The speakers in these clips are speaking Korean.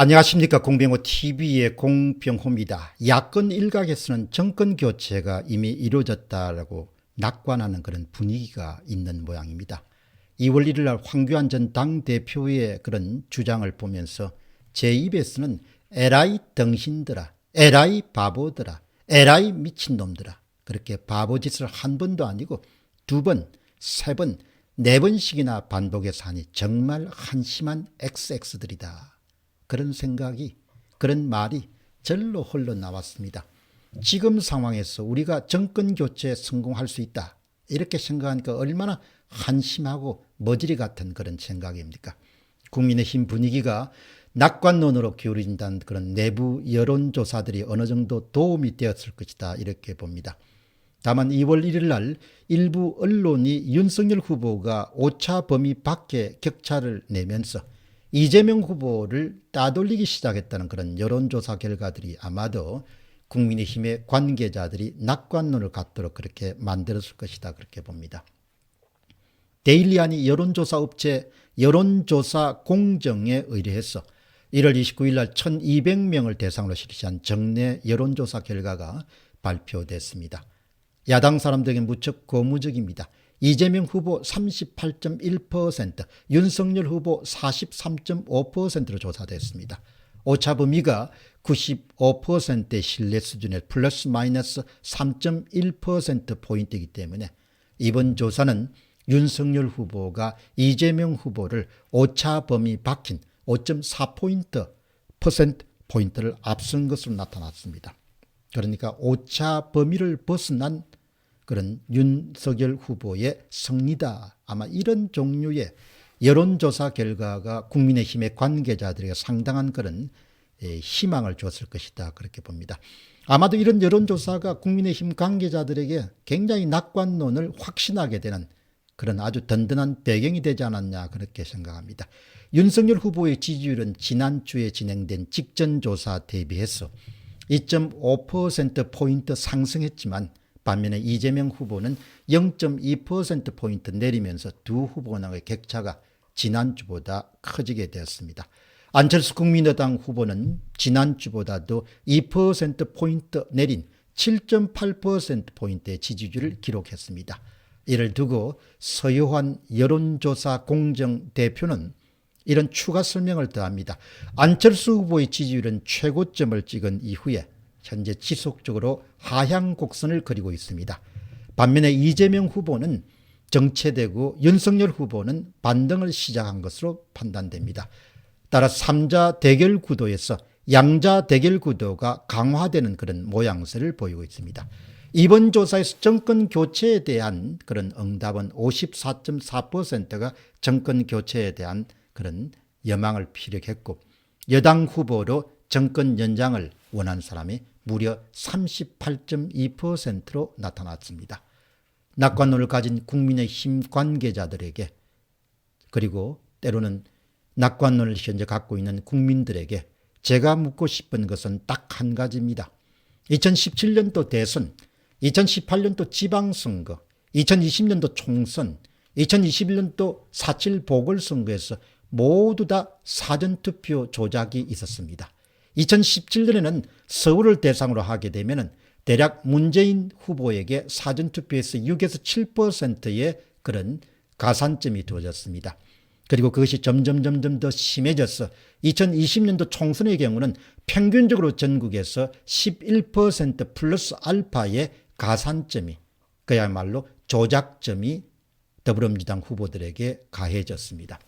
안녕하십니까. 공병호 TV의 공병호입니다. 야권 일각에서는 정권 교체가 이미 이루어졌다라고 낙관하는 그런 분위기가 있는 모양입니다. 2월 1일 날 황교안 전 당대표의 그런 주장을 보면서 제 입에서는 에라이 덩신들아, 에라이 바보들아, 에라이 미친놈들아, 그렇게 바보짓을 한 번도 아니고 두 번, 세 번, 네 번씩이나 반복해서 하니 정말 한심한 XX들이다. 그런 생각이, 그런 말이 절로 흘러나왔습니다. 지금 상황에서 우리가 정권 교체에 성공할 수 있다, 이렇게 생각하니까 얼마나 한심하고 머저리 같은 그런 생각입니까? 국민의힘 분위기가 낙관론으로 기울어진다는 그런 내부 여론조사들이 어느 정도 도움이 되었을 것이다, 이렇게 봅니다. 다만 2월 1일 날 일부 언론이 윤석열 후보가 오차 범위 밖에 격차를 내면서 이재명 후보를 따돌리기 시작했다는 그런 여론조사 결과들이 아마도 국민의힘의 관계자들이 낙관론을 갖도록 그렇게 만들었을 것이다, 그렇게 봅니다. 데일리안이 여론조사 업체 여론조사 공정에 의뢰해서 1월 29일 날 1200명을 대상으로 실시한 정례 여론조사 결과가 발표됐습니다. 야당 사람들에게 무척 고무적입니다. 이재명 후보 38.1%, 윤석열 후보 43.5%로 조사됐습니다. 오차 범위가 95%의 신뢰 수준의 플러스 마이너스 3.1%포인트이기 때문에 이번 조사는 윤석열 후보가 이재명 후보를 오차 범위 박힌 5.4%포인트를 앞선 것으로 나타났습니다. 그러니까 오차 범위를 벗어난 그런 윤석열 후보의 승리다. 아마 이런 종류의 여론조사 결과가 국민의힘의 관계자들에게 상당한 그런 희망을 줬을 것이다, 그렇게 봅니다. 아마도 이런 여론조사가 국민의힘 관계자들에게 굉장히 낙관론을 확신하게 되는 그런 아주 든든한 배경이 되지 않았냐, 그렇게 생각합니다. 윤석열 후보의 지지율은 지난주에 진행된 직전조사 대비해서 2.5%포인트 상승했지만 반면에 이재명 후보는 0.2%포인트 내리면서 두 후보 간의 격차가 지난주보다 커지게 되었습니다. 안철수 국민의당 후보는 지난주보다도 2%포인트 내린 7.8%포인트의 지지율을 기록했습니다. 이를 두고 서효환 여론조사 공정 대표는 이런 추가 설명을 더합니다. 안철수 후보의 지지율은 최고점을 찍은 이후에 현재 지속적으로 하향 곡선을 그리고 있습니다. 반면에 이재명 후보는 정체되고 윤석열 후보는 반등을 시작한 것으로 판단됩니다. 따라 3자 대결 구도에서 양자 대결 구도가 강화되는 그런 모양새를 보이고 있습니다. 이번 조사에서 정권 교체에 대한 그런 응답은 54.4%가 정권 교체에 대한 그런 여망을 피력했고, 여당 후보로 정권 연장을 원하는 사람이 무려 38.2%로 나타났습니다. 낙관론을 가진 국민의힘 관계자들에게, 그리고 때로는 낙관론을 현재 갖고 있는 국민들에게 제가 묻고 싶은 것은 딱 한 가지입니다. 2017년도 대선, 2018년도 지방선거, 2020년도 총선, 2021년도 4.7 보궐선거에서 모두 다 사전투표 조작이 있었습니다. 2017년에는 서울을 대상으로 하게 되면 대략 문재인 후보에게 사전투표에서 6에서 7%의 그런 가산점이 두어졌습니다. 그리고 그것이 점점 더 심해져서 2020년도 총선의 경우는 평균적으로 전국에서 11% 플러스 알파의 가산점이, 그야말로 조작점이 더불어민주당 후보들에게 가해졌습니다.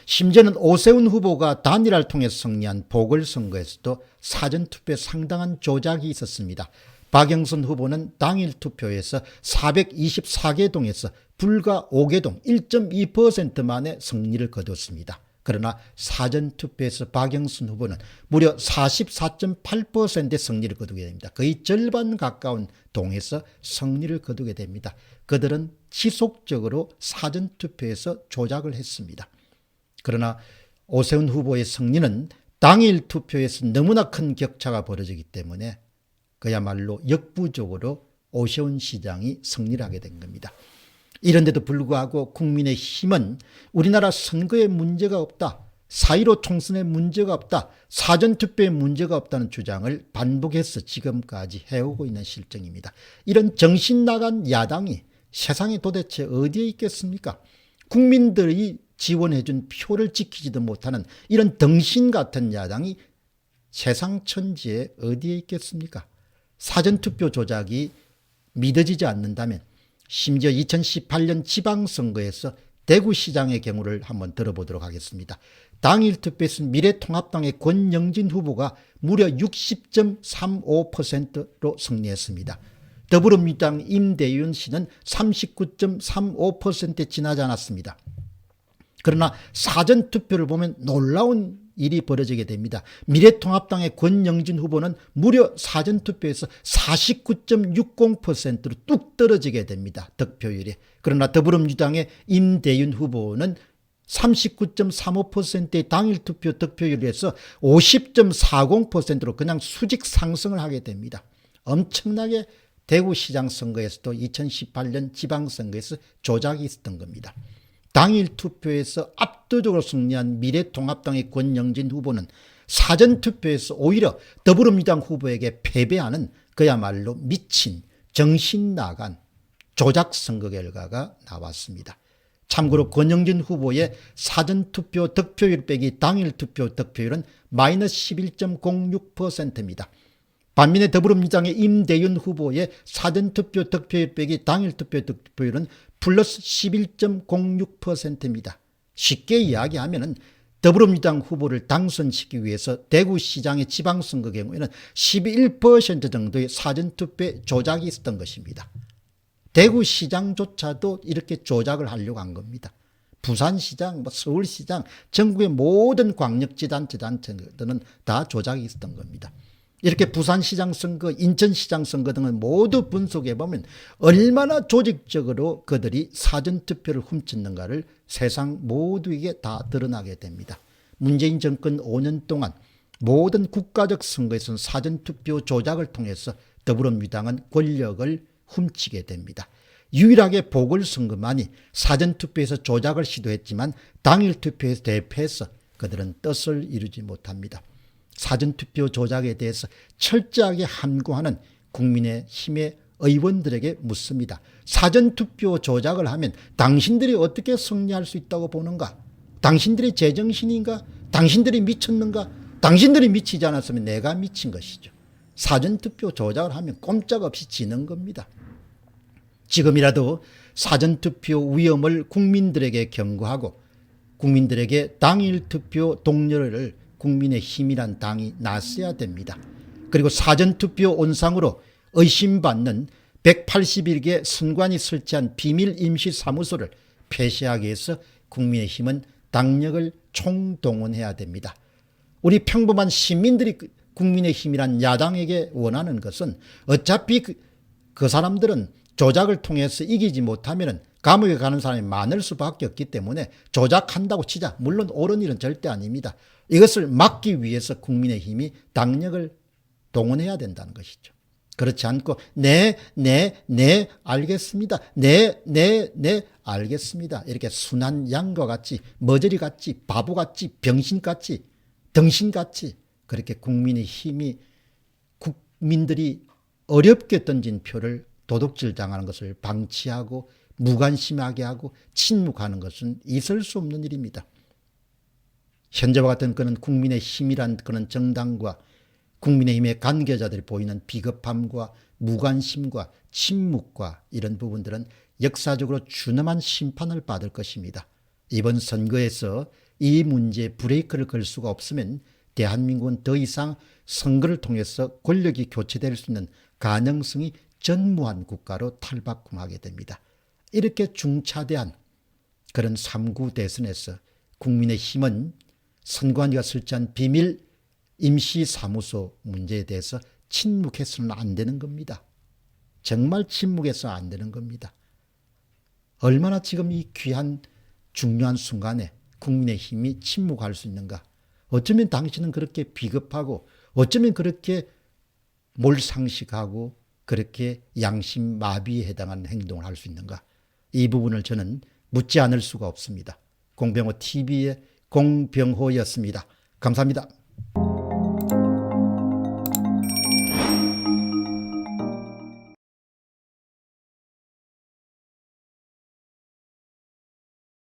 심지어는 오세훈 후보가 단일화를 통해서 승리한 보궐선거에서도 사전투표에 상당한 조작이 있었습니다. 박영선 후보는 당일 투표에서 424개 동에서 불과 5개 동 1.2%만의 승리를 거뒀습니다. 그러나 사전투표에서 박영선 후보는 무려 44.8%의 승리를 거두게 됩니다. 거의 절반 가까운 동에서 승리를 거두게 됩니다. 그들은 지속적으로 사전투표에서 조작을 했습니다. 그러나 오세훈 후보의 승리는 당일 투표에서 너무나 큰 격차가 벌어지기 때문에 그야말로 역부족으로 오세훈 시장이 승리를 하게 된 겁니다. 이런데도 불구하고 국민의힘은 우리나라 선거에 문제가 없다, 4.15 총선에 문제가 없다, 사전투표에 문제가 없다는 주장을 반복해서 지금까지 해오고 있는 실정입니다. 이런 정신 나간 야당이 세상에 도대체 어디에 있겠습니까? 국민들이 지원해준 표를 지키지도 못하는 이런 덩신 같은 야당이 세상 천지에 어디에 있겠습니까? 사전투표 조작이 믿어지지 않는다면 심지어 2018년 지방선거에서 대구시장의 경우를 한번 들어보도록 하겠습니다. 당일 투표에서 미래통합당의 권영진 후보가 무려 60.35%로 승리했습니다. 더불어민주당 임대윤 씨는 39.35%에 지나지 않았습니다. 그러나 사전투표를 보면 놀라운 일이 벌어지게 됩니다. 미래통합당의 권영진 후보는 무려 사전투표에서 49.60%로 뚝 떨어지게 됩니다. 득표율이. 그러나 더불어민주당의 임대윤 후보는 39.35%의 당일 투표 득표율에서 50.40%로 그냥 수직 상승을 하게 됩니다. 엄청나게 대구시장 선거에서도 2018년 지방선거에서 조작이 있었던 겁니다. 당일 투표에서 압도적으로 승리한 미래통합당의 권영진 후보는 사전투표에서 오히려 더불어민주당 후보에게 패배하는 그야말로 미친 정신 나간 조작 선거 결과가 나왔습니다. 참고로 권영진 후보의 사전투표 득표율 빼기 당일 투표 득표율은 마이너스 11.06%입니다. 반면에 더불어민주당의 임대윤 후보의 사전투표 득표율 빼기 당일 투표 득표율은 플러스 11.06%입니다. 쉽게 이야기하면 더불어민주당 후보를 당선시키기 위해서 대구시장의 지방선거 경우에는 11% 정도의 사전투표 조작이 있었던 것입니다. 대구시장조차도 이렇게 조작을 하려고 한 겁니다. 부산시장, 서울시장, 전국의 모든 광역지자체들은 다 조작이 있었던 겁니다. 이렇게 부산시장 선거, 인천시장 선거 등을 모두 분석해 보면 얼마나 조직적으로 그들이 사전투표를 훔쳤는가를 세상 모두에게 다 드러나게 됩니다. 문재인 정권 5년 동안 모든 국가적 선거에서는 사전투표 조작을 통해서 더불어민주당은 권력을 훔치게 됩니다. 유일하게 보궐선거만이 사전투표에서 조작을 시도했지만 당일투표에서 대패해서 그들은 뜻을 이루지 못합니다. 사전투표 조작에 대해서 철저하게 함구하는 국민의힘의 의원들에게 묻습니다. 사전투표 조작을 하면 당신들이 어떻게 승리할 수 있다고 보는가? 당신들이 제정신인가? 당신들이 미쳤는가? 당신들이 미치지 않았으면 내가 미친 것이죠. 사전투표 조작을 하면 꼼짝없이 지는 겁니다. 지금이라도 사전투표 위험을 국민들에게 경고하고 국민들에게 당일투표 동료를 국민의힘이란 당이 나서야 됩니다. 그리고 사전투표 온상으로 의심받는 181개 선관위 설치한 비밀 임시사무소를 폐쇄하기 위해서 국민의힘은 당력을 총동원해야 됩니다. 우리 평범한 시민들이 국민의힘이란 야당에게 원하는 것은 어차피 그 사람들은 조작을 통해서 이기지 못하면 감옥에 가는 사람이 많을 수밖에 없기 때문에 조작한다고 치자. 물론 옳은 일은 절대 아닙니다. 이것을 막기 위해서 국민의힘이 당력을 동원해야 된다는 것이죠. 그렇지 않고 네 알겠습니다. 네 알겠습니다. 이렇게 순한 양과 같이 머저리같이 바보같이 병신같이 덩신같이 그렇게 국민의힘이 국민들이 어렵게 던진 표를 도둑질 당하는 것을 방치하고 무관심하게 하고 침묵하는 것은 있을 수 없는 일입니다. 현재와 같은 그런 국민의힘이란 그런 정당과 국민의힘의 관계자들이 보이는 비겁함과 무관심과 침묵과 이런 부분들은 역사적으로 준엄한 심판을 받을 것입니다. 이번 선거에서 이 문제에 브레이크를 걸 수가 없으면 대한민국은 더 이상 선거를 통해서 권력이 교체될 수 있는 가능성이 전무한 국가로 탈바꿈하게 됩니다. 이렇게 중차대한 그런 3구 대선에서 국민의힘은 선관위가 설치한 비밀 임시사무소 문제에 대해서 침묵해서는 안 되는 겁니다. 정말 침묵해서 안 되는 겁니다. 얼마나 지금 이 귀한 중요한 순간에 국민의힘이 침묵할 수 있는가? 어쩌면 당신은 그렇게 비겁하고 어쩌면 그렇게 몰상식하고 그렇게 양심 마비에 해당하는 행동을 할 수 있는가? 이 부분을 저는 묻지 않을 수가 없습니다. 공병호 TV의 공병호였습니다. 감사합니다.